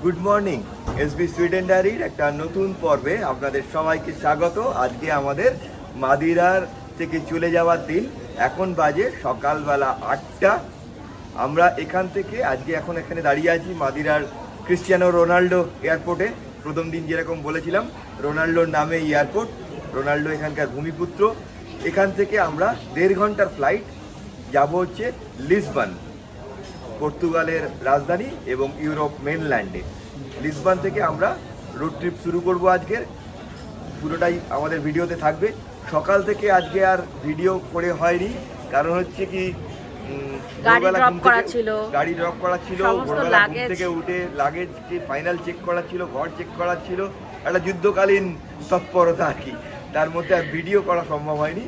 Good morning. SB Sweden ডায়েরির একটা নতুন পর্বে আপনাদের সবাইকে স্বাগত। আজকে আমাদের মাদিরার থেকে চলে যাওয়ার দিন। এখন বাজে সকালবেলা 8টা। আমরা এখান থেকে আজকে এখন এখানে দাঁড়িয়ে আছি মাদিরার ক্রিশ্চিয়ানো রোনাল্ডো এয়ারপোর্টে। প্রথম দিন যেরকম বলেছিলাম, রোনাল্ডোর নামে এয়ারপোর্ট, রোনাল্ডো এখানকার ভূমিপুত্র। এখান থেকে আমরা 1.5 ঘন্টার ফ্লাইট যাব হচ্ছে লিসবন, পর্তুগালের রাজধানী এবং ইউরোপ মেনল্যান্ডে। লিসবন থেকে আমরা রোড ট্রিপ শুরু করব আজকের। পুরোটাই আমাদের ভিডিওতে থাকবে। সকাল থেকে আজকে আর ভিডিও করে হয়নি, কারণ হচ্ছে কি গাড়ি ড্রপ করা ছিল, ভোরবেলা ঘুম থেকে উঠে লাগেজ ফাইনাল চেক করা ছিল, ঘর চেক করা ছিল, একটা যুদ্ধকালীন তৎপরতা আর কি। তার মধ্যে আর ভিডিও করা সম্ভব হয়নি।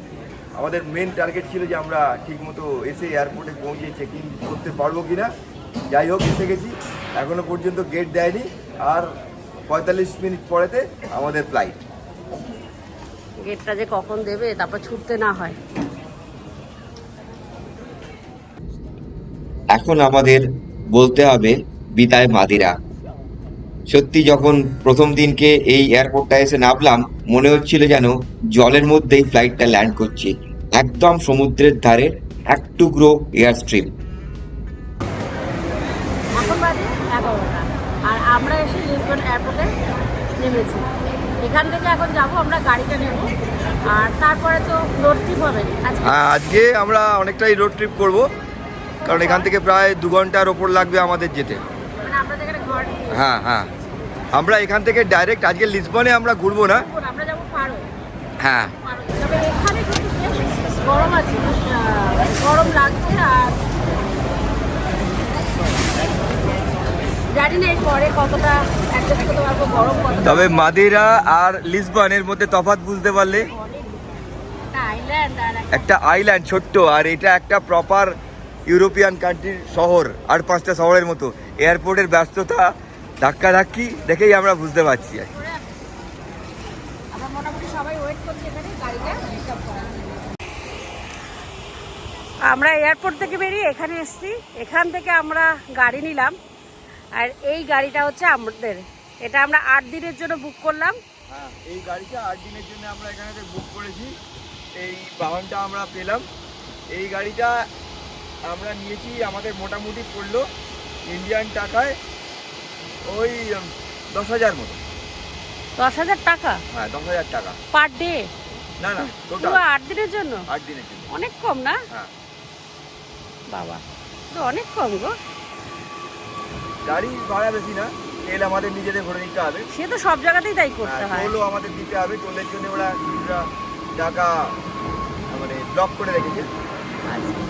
আমাদের মেন টার্গেট ছিল যে আমরা ঠিকমতো এসে এয়ারপোর্টে পৌঁছে চেক ইন করতে পারবো কিনা। যাই হোক, এসে গেছি। এখনো পর্যন্ত গেট দেয়নি, আর 45 মিনিট পরেতে আমাদের ফ্লাইট। গেটটা যে কখন দেবে, তারপর ছুটতে না হয়। এখন আমাদের বলতে হবে বিদায় মাদিরা। সত্যি যখন প্রথম দিনকে এই এয়ারপোর্টটা এসে নামলাম, মনে হচ্ছিল যেন জলের মধ্যেই ফ্লাইটটা ল্যান্ড করছে, একদম সমুদ্রের ধারে এক টুকরো এয়ার স্ট্রিপ। এখন বাজে 11টা, আর আমরা এসে লিসবন এয়ারপোর্টে নেমেছি। এখান থেকে এখন যাব, আমরা গাড়িটা নেব, আর তারপরে তো রোড ট্রিপ হবে আজকে আমরা অনেকটাই রোড ট্রিপ করব, কারণ এখান থেকে প্রায় 2 ঘন্টার ওপর লাগবে আমাদের যেতে। মানে আমরা যেখানে ঘর নিয়েছি। হ্যাঁ, আমরা এখান থেকে ডাইরেক্ট আজকে লিসবনে আমরা ঘুরবো না। আমরা যাবো ফারো। হ্যাঁ, তবে এখানে কিন্তু বেশ গরম আছে, গরম লাগছে। আর জানি না এর পরে কতটা অ্যাডজাস্ট করতে পারবো, গরম কতটা। তবে মাদিরা আর লিসবনের মধ্যে তফাৎ বুঝতে পারলে, আইল্যান্ড আর একটা আইল্যান্ড ছোট্ট, আর এটা একটা প্রপার ইউরোপিয়ান কান্ট্রির শহর। আর 5টা শহরের মতো এয়ারপোর্টের ব্যস্ততা, ধাক্কাধাক্কি দেখেই আমরা বুঝতে পারছি। আমরা মোটামুটি সবাই ওয়েট করছি এখানে গাড়িটা রিজার্ভ করার জন্য। আমরা এয়ারপোর্ট থেকে বেরিয়ে এখানে এসেছি। এখান থেকে আমরা গাড়ি নিলাম, আর এই গাড়িটা হচ্ছে আমাদের। এটা আমরা 8 দিনের জন্য বুক করলাম। হ্যাঁ, এই গাড়িটা 8 দিনের জন্য আমরা এখানে বুক করেছি। এই বাহনটা আমরা পেলাম। এই গাড়িটা আমরা নিয়েছি, আমাদের মোটামুটি পড়লো ইন্ডিয়ান টাকায় ওই 10,000 মতো। 10,000 টাকা? হ্যাঁ, 10,000 টাকা পার ডে? না, টোটাল 8 দিনের জন্য। 8 দিনের জন্য অনেক কম না? হ্যাঁ বাবা, তো অনেক কম গো। গাড়ি ভাড়া বেশি না, তেল আমাদের নিজেদের ভরে নিতে হবে। সে তো সব জায়গাতেই তাই করতে হয়। টোলও আমাদের দিতে হবে। টোলের জন্য ওরা কিছুটা টাকা মানে ব্লক করে রেখেছে।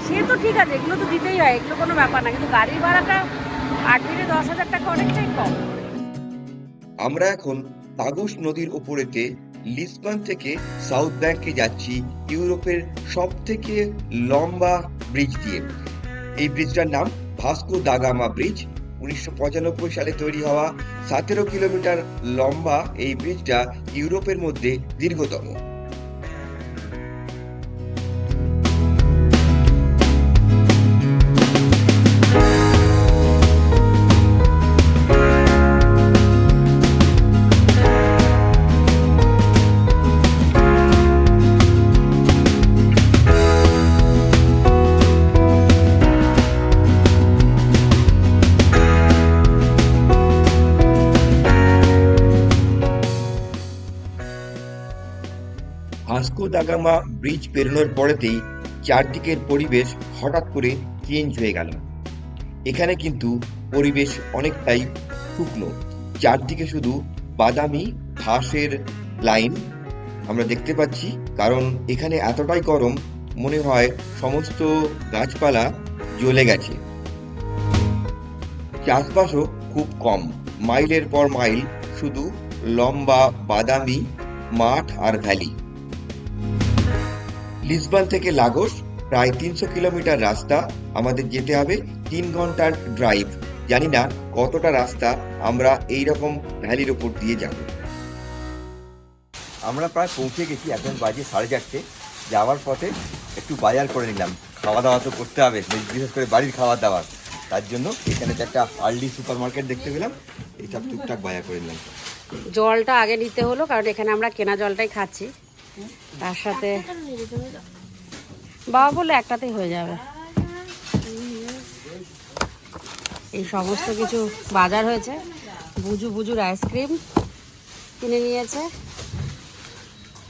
সে তো ঠিক আছে, এগুলো তো দিতেই হয়, এগুলো কোনো ব্যাপার না। কিন্তু গাড়ির ভাড়াটা 8 দিনে 10,000 টাকা অনেকটাই কম। আমরা এখন তাগুস নদীর ওপরেতে লিসবন থেকে সাউথ ব্যাংকে যাচ্ছি, ইউরোপের সব থেকে লম্বা ব্রিজ দিয়ে। এই ব্রিজটার নাম ভাস্কো দা গামা ব্রিজ। 1995 সালে তৈরি হওয়া 17 কিলোমিটার লম্বা এই ব্রিজটা ইউরোপের মধ্যে দীর্ঘতম। ভাস্কো দা গামা ব্রিজ পেরোনোর পরেতেই চারদিকের পরিবেশ হঠাৎ করে চেঞ্জ হয়ে গেল। এখানে কিন্তু পরিবেশ অনেকটাই শুকনো, চারদিকে শুধু বাদামি ঘাসের লাইন আমরা দেখতে পাচ্ছি, কারণ এখানে এতটাই গরম মনে হয় সমস্ত গাছপালা জ্বলে গেছে। চাষবাসও খুব কম, মাইলের পর মাইল শুধু লম্বা বাদামি মাঠ আর ভ্যালি। লিসবন থেকে লাগোস প্রায় 300 কিলোমিটার রাস্তা, আমাদের যেতে হবে 3 ঘন্টার ড্রাইভ। জানি না কতটা রাস্তা আমরা এইরকম ভ্যালির ওপর দিয়ে যাব। আমরা প্রায় পৌঁছে গেছি, এখন বাজে 4:30। যাওয়ার পথে একটু বাজার করে নিলাম। খাওয়া দাওয়া তো করতে হবে, বিশেষ করে বাড়ির খাওয়া দাওয়া। তার জন্য এখানে তো একটা আর্লি সুপার মার্কেট দেখতে পেলাম, এইসব টুকটাক বাজার করে নিলাম। জলটা আগে নিতে হলো, কারণ এখানে আমরা কেনা জলটাই খাচ্ছি। তার সাথে বাবা বললে একটাতেই হয়ে যাবে। এই সমস্ত কিছু বাজার হয়েছে। বুজুর আইসক্রিম কিনে নিয়েছে,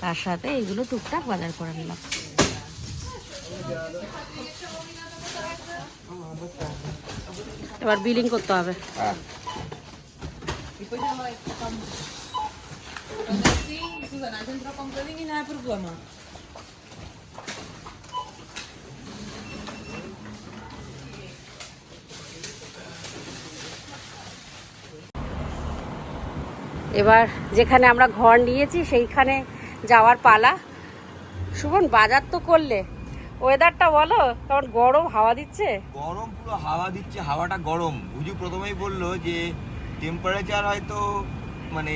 তার সাথে এইগুলো টুকটাক বাজার করে নিলাম। এবার বিলিং করতে হবে। হ্যাঁ, এবার যেখানে আমরা ঘর নিয়েছি সেইখানে যাওয়ার পালা। সুমন, বাজার তো করলে, ওয়েদারটা বলো, কারণ গরম হাওয়া দিচ্ছে। গরম, পুরো হাওয়া দিচ্ছে, হাওয়াটা গরম। বুঝু প্রথমেই বললো যে টেম্পারেচার হয়তো মানে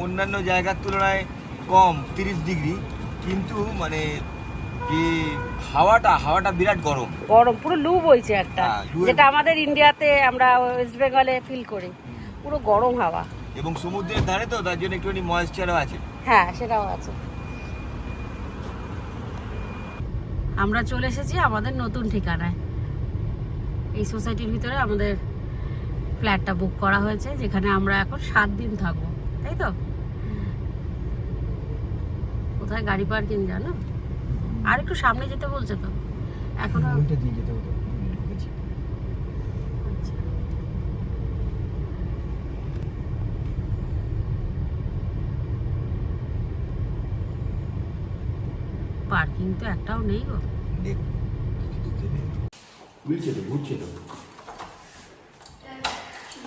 অন্যান্য জায়গার তুলনায় কম, 30 ডিগ্রি, কিন্তু মানে যে হাওয়াটা বিরাট গরম। গরম পুরো লু বইছে একটা, হ্যাঁ, লু। যেটা আমাদের ইন্ডিয়াতে আমরা ওয়েস্ট বেঙ্গলে ফিল করি। পুরো গরম হাওয়া। এবং সমুদ্রের ধারে তো, তার জন্য একটুখানি ময়েশ্চারও আছে। হ্যাঁ, সেটাও আছে। আমরা চলে এসেছি আমাদের নতুন ঠিকানায়। এই সোসাইটির ভিতরে আমাদের ফ্ল্যাটটা বুক করা হয়েছে, যেখানে আমরা এখন 7 দিন থাকবো, তাই তো? কোথায় গাড়ি পার্কিং জানো? আর একটু সামনে যেতে বলছে তো এখনো। আচ্ছা। পার্কিং তো একটাও নেই গো।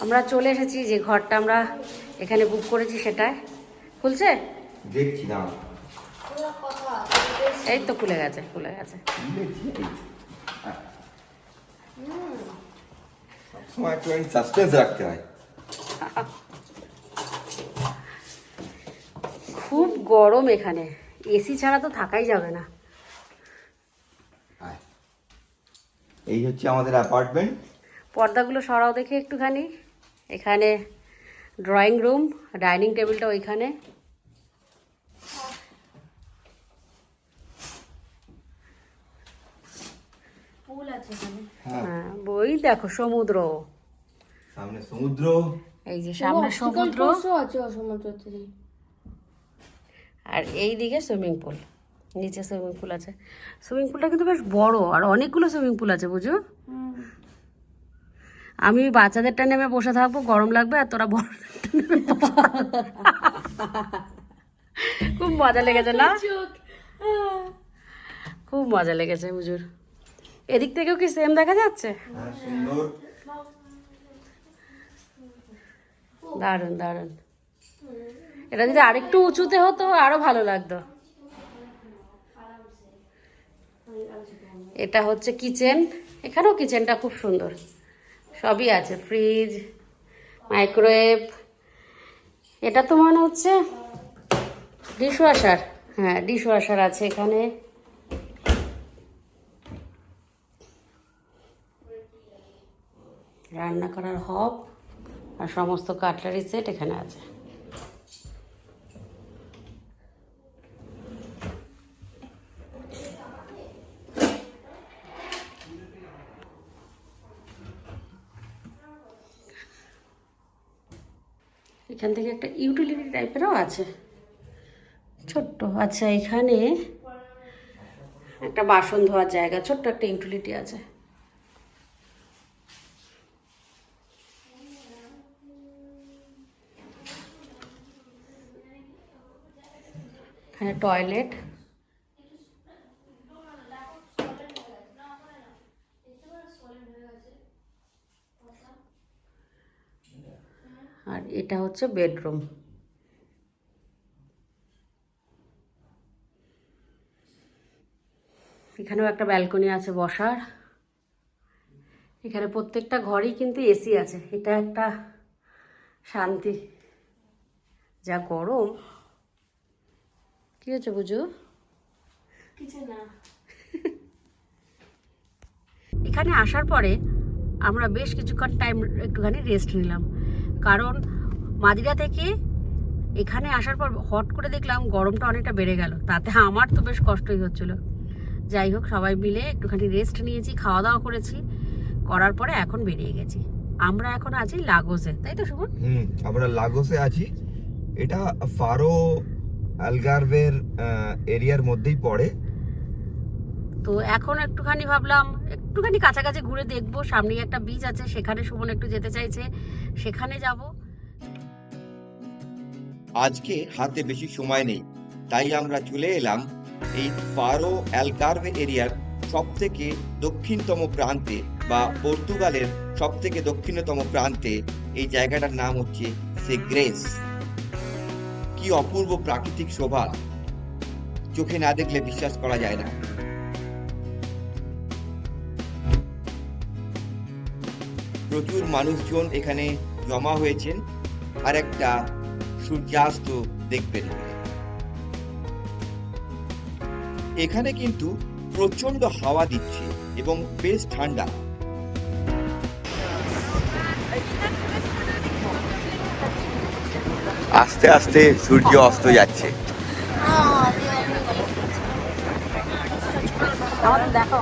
আমরা চলে এসেছি, যে ঘরটা আমরা এখানে বুক করেছি সেটায়। খুলছে? দেখছি না, এই তো খুলে গেছে। সবসময় একটুখানি সাসপেন্স রাখতে হয়। খুব গরম এখানে, এসি ছাড়া তো থাকাই যাবে না। এই হচ্ছে আমাদের অ্যাপার্টমেন্ট। পর্দাগুলো সরাও দেখে একটুখানি। এখানে ড্রয়িং রুম, ডাইনিং টেবিলটা ওইখানে। পুল আছে এখানে। হ্যাঁ, বই দেখো, সমুদ্র, সামনে সমুদ্র। এই যে সামনে সমুদ্র, আর এই দিকে সুইমিং পুল, নিচে সুইমিং পুল আছে। সুইমিং পুলটা কিন্তু বেশ বড়, আর অনেকগুলো সুইমিং পুল আছে বুঝো। আমি বাচ্চাদেরটা নেমে বসে থাকবো, গরম লাগবে, আর তোরা বড় খুব মজা লেগেছে না? খুব মজা লেগেছে বুঝুর। এদিক থেকেও কি সেম দেখা যাচ্ছে? সুন্দর। দারুণ। এটা যদি আরেকটু উঁচুতে হতো আরো ভালো লাগতো। এটা হচ্ছে কিচেন। এখানেও কিচেনটা খুব সুন্দর, সবই আছে, ফ্রিজ, মাইক্রোওয়েভ। এটা তো মনে হচ্ছে ডিশওয়াশার। হ্যাঁ, ডিশওয়াশার আছে এখানে। রান্না করার হব আর সমস্ত কাটলারি সেট এখানে আছে। এখান থেকে একটা ইউটিলিটি টাইপেরও আছে, ছোট্ট। আচ্ছা, এখানে একটা বাসন ধোয়ার জায়গা, ছোট্ট একটা ইউটিলিটি আছে। এখানে টয়লেট, আর এটা হচ্ছে বেডরুম। এখানেও একটা ব্যালকনি আছে বসার। এখানে প্রত্যেকটা ঘরেই কিন্তু এসি আছে, এটা একটা শান্তি। যা গরম। কি হচ্ছে বুঝু? কিছু না। এখানে আসার পরে আমরা বেশ কিছুক্ষণ টাইম একটুখানি রেস্ট নিলাম, কারণ মাদিরা থেকে এখানে আসার পর হট করে দেখলাম গরমটা অনেকটা বেড়ে গেল, তাতে আমার তো বেশ কষ্টই হচ্ছিল। যাই হোক, সবাই মিলে একটুখানি রেস্ট নিয়েছি, খাওয়া দাওয়া করেছি, করার পরে এখন বেরিয়ে গেছি। আমরা এখন আছি লাগোসে, তাই তো সুমন? আমরা লাগোসে আছি। এটা ফারো আলগারভের এরিয়ার মধ্যেই পড়ে। তো এখন একটুখানি ভাবলাম একটুখানি কাছাকাছি ঘুরে দেখবো, সামনে একটা বিচ আছে, সেখানে সুমন একটু যেতে চাইছে, সেখানে যাব। আজকে হাতে বেশি সময় নেই, তাই আমরা চলে এলাম এই ফারো অ্যালগারভে এরিয়ার সব থেকে দক্ষিণতম প্রান্তে বা পর্তুগালের সব থেকে দক্ষিণতম প্রান্তে। এই জায়গাটার নাম হচ্ছে সেগ্রেস। কি অপূর্ব প্রাকৃতিক শোভা, চোখে না দেখলে বিশ্বাস করা যায় না। প্রচুর মানুষজন এখানে জমা হয়েছেন আর একটা সূর্যাস্ত দেখবেন। এখানে কিন্তু প্রচন্ড হাওয়া দিচ্ছে এবং বেশ ঠান্ডা। আস্তে আস্তে সূর্য অস্ত যাচ্ছে। আমাদের দেখো,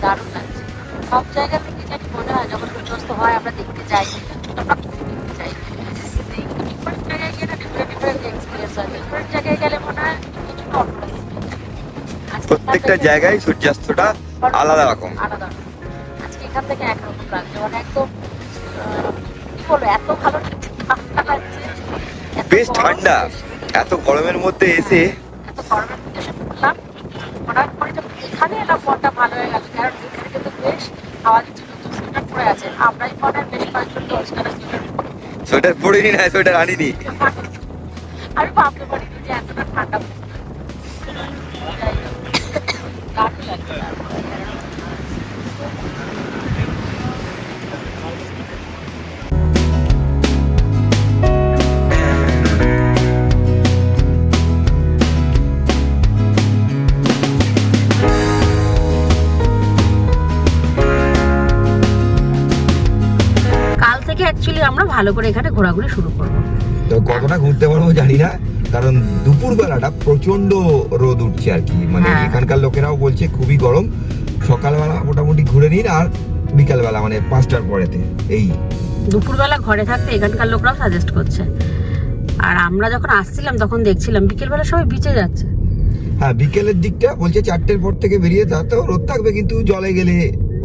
দারুণ লাগছে। সব জায়গা থেকে জানি মনে হয় যখন সূর্যাস্ত হয় আমরা দেখতে যাই, ডিফারেন্ট জায়গায় গিয়ে ডিফারেন্ট এক্সপিরিয়েন্স হয়। ডিফারেন্ট জায়গায় গেলে মনে হয় কিছুটা অন্যরকম। প্রত্যেকটা জায়গায় সূর্যাস্তটা আলাদা রকম। আলাদা। আজকে এখান থেকে একরকম লাগছে, মানে একদম কি বলবো, এত ভালো ঠান্ডা লাগছে, বেশ ঠান্ডা। এত গরমের মধ্যে এসে এত গরমের মধ্যে এসে পড়লাম, পড়ার পরে যখন এখানে এলাম মনটা ভালো হয়ে গেল, কারণ এখানে কিন্তু বেশ হাওয়া দিচ্ছে, নতুন সোয়েটার পরে আছে। আমরাই মনে হয় বেশ কয়েকজন সোয়েটার পরিনি না, সোয়েটার আনিনি। আমি ভাবতে পারিনি যে এতটা ঠান্ডা পড়বে। দারুণ লাগছে। কাল থেকে অ্যাকচুয়ালি আমরা ভালো করে এখানে ঘোরাঘুরি শুরু করবো। তো কতটা ঘুরতে পারবো জানি না, কারণ দুপুর বেলাটা প্রচন্ড রোদ উঠছে আর কি। মানে হ্যাঁ। এখানকার লোকেরাও বলছে খুবই গরম। সকালবেলা মোটামুটি ঘুরে নিন, আর বিকালবেলা মানে 5টার পরেতে এই দুপুরবেলা ঘরে থাকতে এখানকার লোকরাও সাজেস্ট করছে। আর আমরা যখন আসছিলাম তখন দেখছিলাম বিকেলবেলা সবাই বিচে যাচ্ছে। হ্যাঁ, বিকেলের দিকটা বলছে 4টের পর থেকে বেরিয়ে তাতেও রোদ থাকবে, কিন্তু জলে গেলে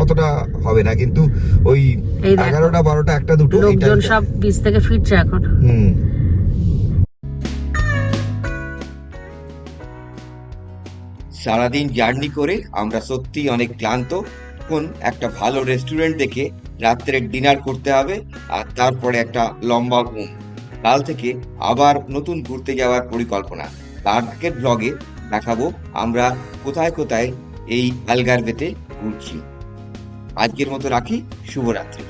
অতটা হবে না। কিন্তু ওই এই দেখো, 11টা 12টা 1টা 2টো লোকজন সব বিচ থেকে ফিরছে এখন। সারাদিন জার্নি করে আমরা সত্যি অনেক ক্লান্ত। এখন একটা ভালো রেস্টুরেন্ট দেখে রাত্রে ডিনার করতে হবে, আর তারপরে একটা লম্বা ঘুম। কাল থেকে আবার নতুন ঘুরতে যাওয়ার পরিকল্পনা। আগের ব্লগে দেখাবো আমরা কোথায় কোথায় এই আলগারভেতে ঘুরছি। আজকের মতো রাখি, শুভরাত্রি।